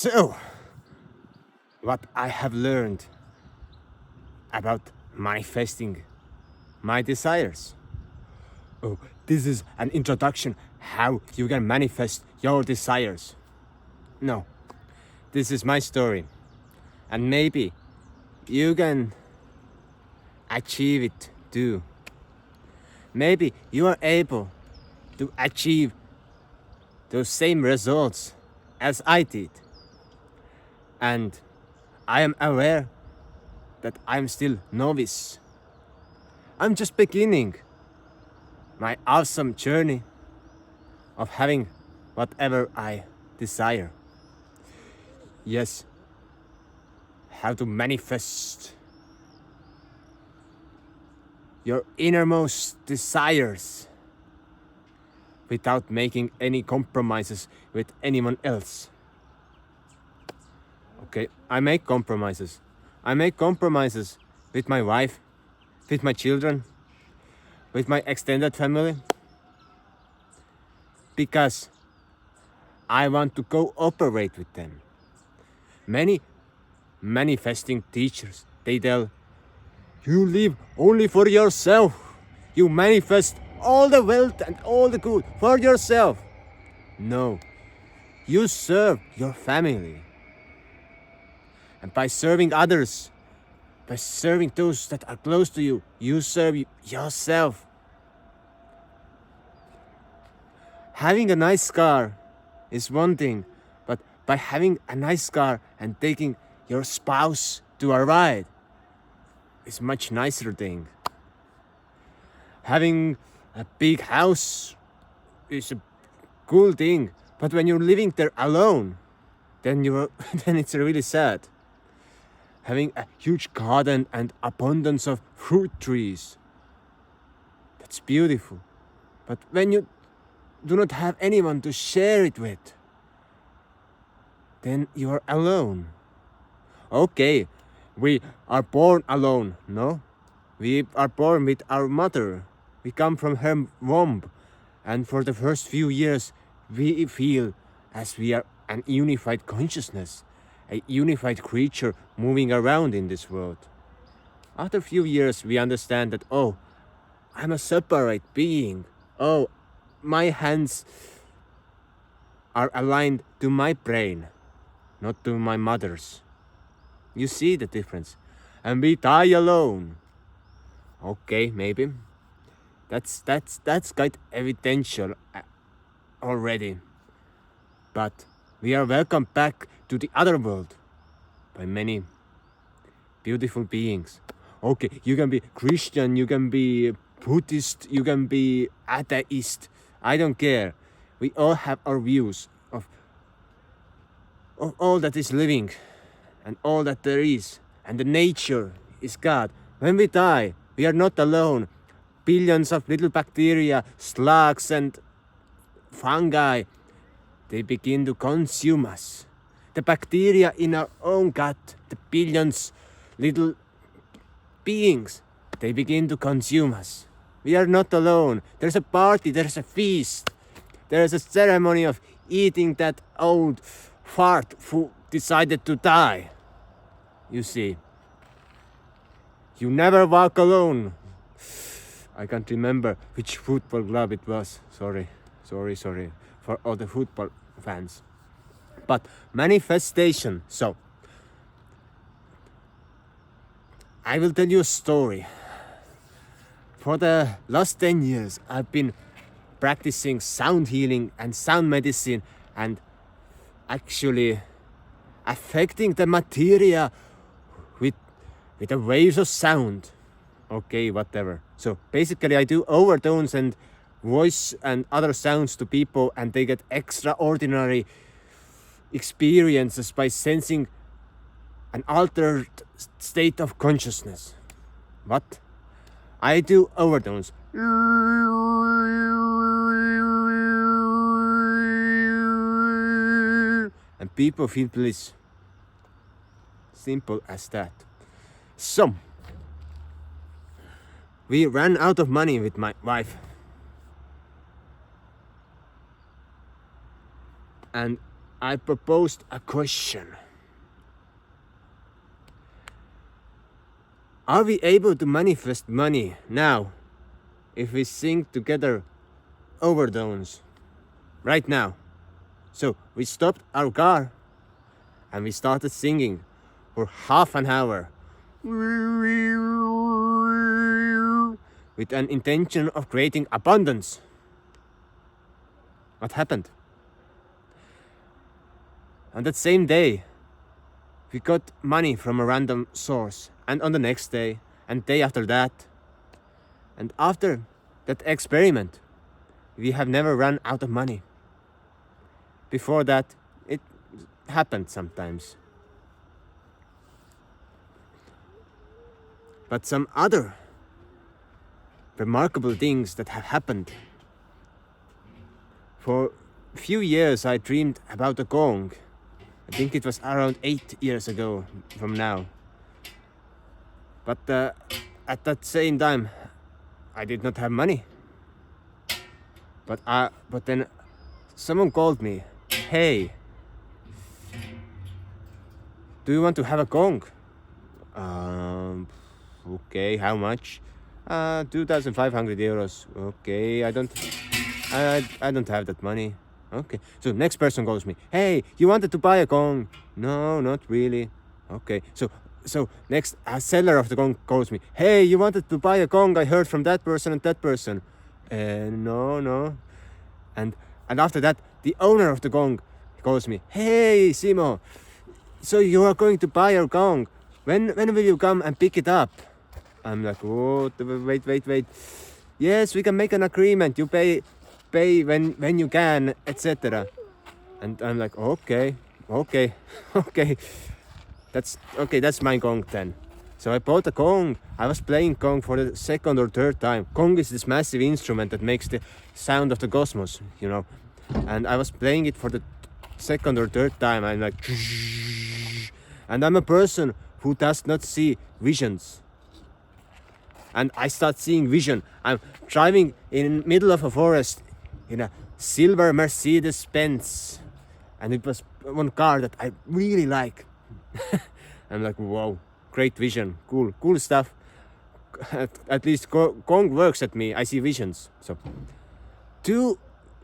So, what I have learned about manifesting my desires. Oh, this is an introduction how you can manifest your desires. No, this is my story. And maybe you can achieve it too. Maybe you are able to achieve those same results as I did. And I am aware that I'm still novice. I'm just beginning my awesome journey of having whatever I desire. Yes, how to manifest your innermost desires without making any compromises with anyone else. Okay, I make compromises. I make compromises with my wife, with my children, with my extended family, because I want to cooperate with them. Many manifesting teachers, they tell, you live only for yourself. You manifest all the wealth and all the good for yourself. No, you serve your family. And by serving others, by serving those that are close to you, you serve yourself. Having a nice car is one thing, but by having a nice car and taking your spouse to a ride is much nicer thing. Having a big house is a cool thing, but when you're living there alone, then then it's really sad. Having a huge garden and abundance of fruit trees, that's beautiful. But when you do not have anyone to share it with, then you are alone. Okay, we are born alone, no? We are born with our mother. We come from her womb. And for the first few years, we feel as we are an unified consciousness, a unified creature moving around in this world. After a few years, we understand that, oh, I'm a separate being. Oh, my hands are aligned to my brain, not to my mother's. You see the difference. And we die alone. Okay, maybe. That's quite evidential already. But we are welcomed back to the other world by many beautiful beings. Okay, you can be Christian, you can be Buddhist, you can be atheist. I don't care. We all have our views of all that is living and all that there is. And the nature is God. When we die, we are not alone. Billions of little bacteria, slugs and fungi, they begin to consume us. The bacteria in our own gut, the billions little beings, they begin to consume us. We are not alone. There's a party, there's a feast. There's a ceremony of eating that old fart who decided to die. You see, you never walk alone. I can't remember which football club it was. Sorry for all the football fans. But manifestation. So, I will tell you a story. For the last 10 years, I've been practicing sound healing and sound medicine and actually affecting the materia with the waves of sound. Okay, whatever. So basically I do overtones and voice and other sounds to people, and they get extraordinary experiences by sensing an altered state of consciousness. What? I do overtones. And people feel bliss. Simple as that. So, we ran out of money with my wife. And I proposed a question. Are we able to manifest money now if we sing together overtones right now? So we stopped our car and we started singing for half an hour with an intention of creating abundance. What happened? On that same day, we got money from a random source, and on the next day, and day after that. And after that experiment, we have never run out of money. Before that, it happened sometimes. But some other remarkable things that have happened. For a few years I dreamed about a gong. I think it was around 8 years ago from now. But at that same time, I did not have money. But then someone called me, "Hey, do you want to have a gong?" Okay, how much? 2,500 euros. Okay, I don't have that money. Okay, so next person calls me, "Hey, you wanted to buy a gong?" No, not really. Okay, so next a seller of the gong calls me, "Hey, you wanted to buy a gong? I heard from that person and that person." No. And after that, the owner of the gong calls me, "Hey, Simo, so you are going to buy your gong? When will you come and pick it up?" I'm like, "Oh, wait. Yes, we can make an agreement. You pay when you can, etc." And I'm like, okay. That's my gong then. So I bought a gong. I was playing gong for the second or third time. Gong is this massive instrument that makes the sound of the cosmos, you know. And I was playing it for the second or third time. I'm like, and I'm a person who does not see visions. And I start seeing vision. I'm driving in the middle of a forest in a silver Mercedes-Benz. And it was one car that I really like. I'm like, wow, great vision, cool stuff. At least gong works at me. I see visions. So 2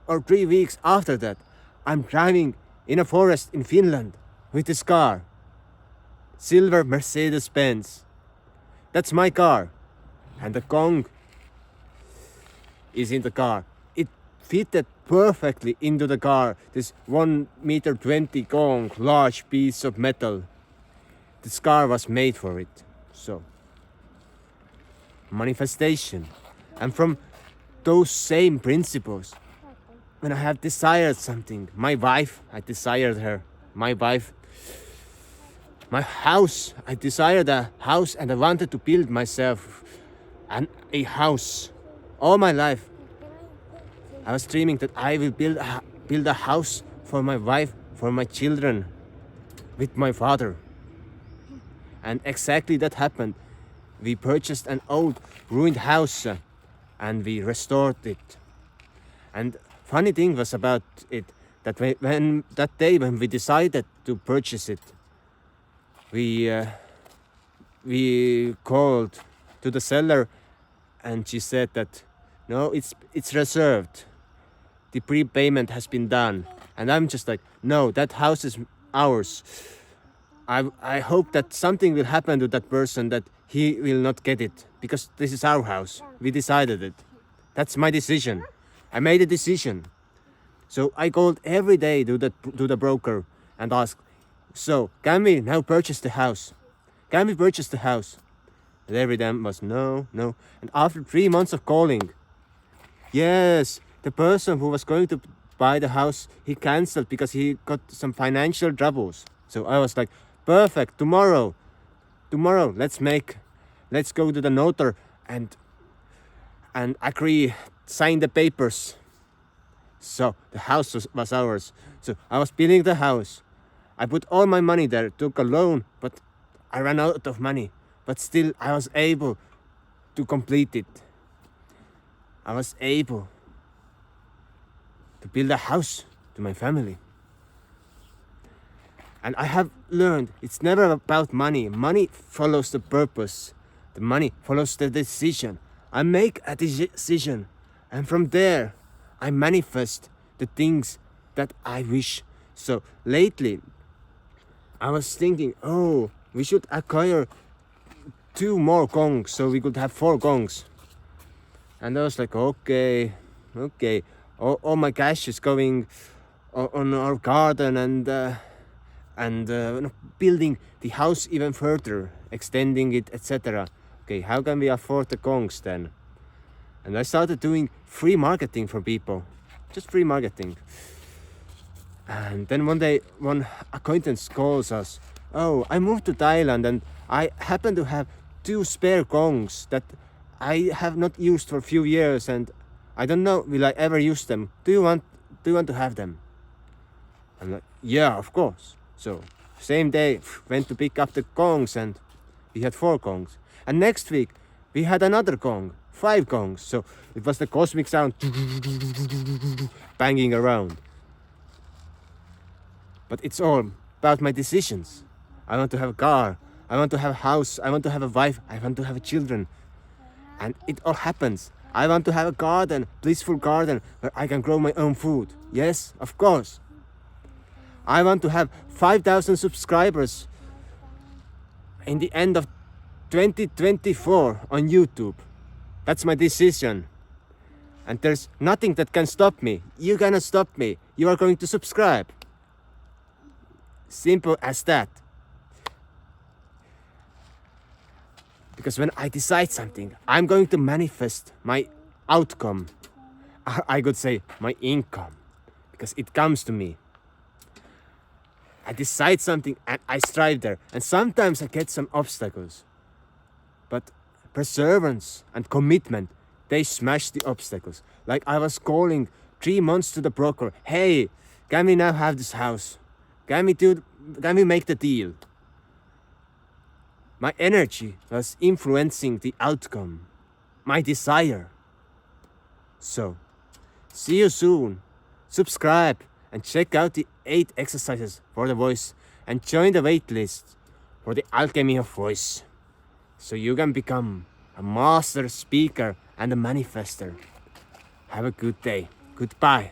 or 3 weeks after that, I'm driving in a forest in Finland with this car. Silver Mercedes-Benz. That's my car. And the gong is in the car. It fitted perfectly into the car. This 1.20 meter gong, large piece of metal. This car was made for it. So, manifestation. And from those same principles, when I have desired something, my wife, I desired her. My wife, my house, I desired a house and I wanted to build myself a house. All my life, I was dreaming that I will build a house for my wife, for my children, with my father. And exactly that happened. We purchased an old ruined house and we restored it. And funny thing was about it that when that day when we decided to purchase it, we called to the seller and she said that no, it's reserved. The prepayment has been done. And I'm just like, no, that house is ours. I hope that something will happen to that person that he will not get it because this is our house. We decided it. That's my decision. I made a decision. So I called every day to the broker and asked, so can we now purchase the house? Can we purchase the house? And every time was no. And after 3 months of calling, yes, the person who was going to buy the house, he cancelled because he got some financial troubles. So I was like, perfect, tomorrow, let's go to the notary and agree, sign the papers. So the house was ours. So I was building the house. I put all my money there, took a loan, but I ran out of money. But still, I was able to complete it. I was able to build a house to my family. And I have learned it's never about money. Money follows the purpose. The money follows the decision. I make a decision, and from there, I manifest the things that I wish. So lately, I was thinking, oh, we should acquire 2 more gongs so we could have 4 gongs. And I was like, okay. All my cash is going on our garden and building the house even further, extending it, etc. Okay, how can we afford the gongs then? And I started doing free marketing for people, just free marketing. And then one day, one acquaintance calls us. Oh, I moved to Thailand and I happen to have 2 spare gongs that I have not used for a few years, and I don't know will I ever use them. Do you want to have them? I'm like, yeah, of course. So same day went to pick up the gongs, and we had 4 gongs. And next week we had another gong, 5 gongs. So it was the cosmic sound banging around. But it's all about my decisions. I want to have a car. I want to have a house. I want to have a wife. I want to have children. And it all happens. I want to have a garden, blissful garden, where I can grow my own food. Yes, of course. I want to have 5,000 subscribers in the end of 2024 on YouTube. That's my decision. And there's nothing that can stop me. You cannot stop me. You are going to subscribe. Simple as that. Because when I decide something, I'm going to manifest my outcome. I could say my income. Because it comes to me. I decide something and I strive there. And sometimes I get some obstacles. But perseverance and commitment, they smash the obstacles. Like I was calling 3 months to the broker. Hey, can we now have this house? Can we make the deal? My energy was influencing the outcome. My desire. So, see you soon. Subscribe and check out the 8 exercises for the voice and join the waitlist for the Alchemy of Voice. So you can become a master speaker and a manifester. Have a good day. Goodbye.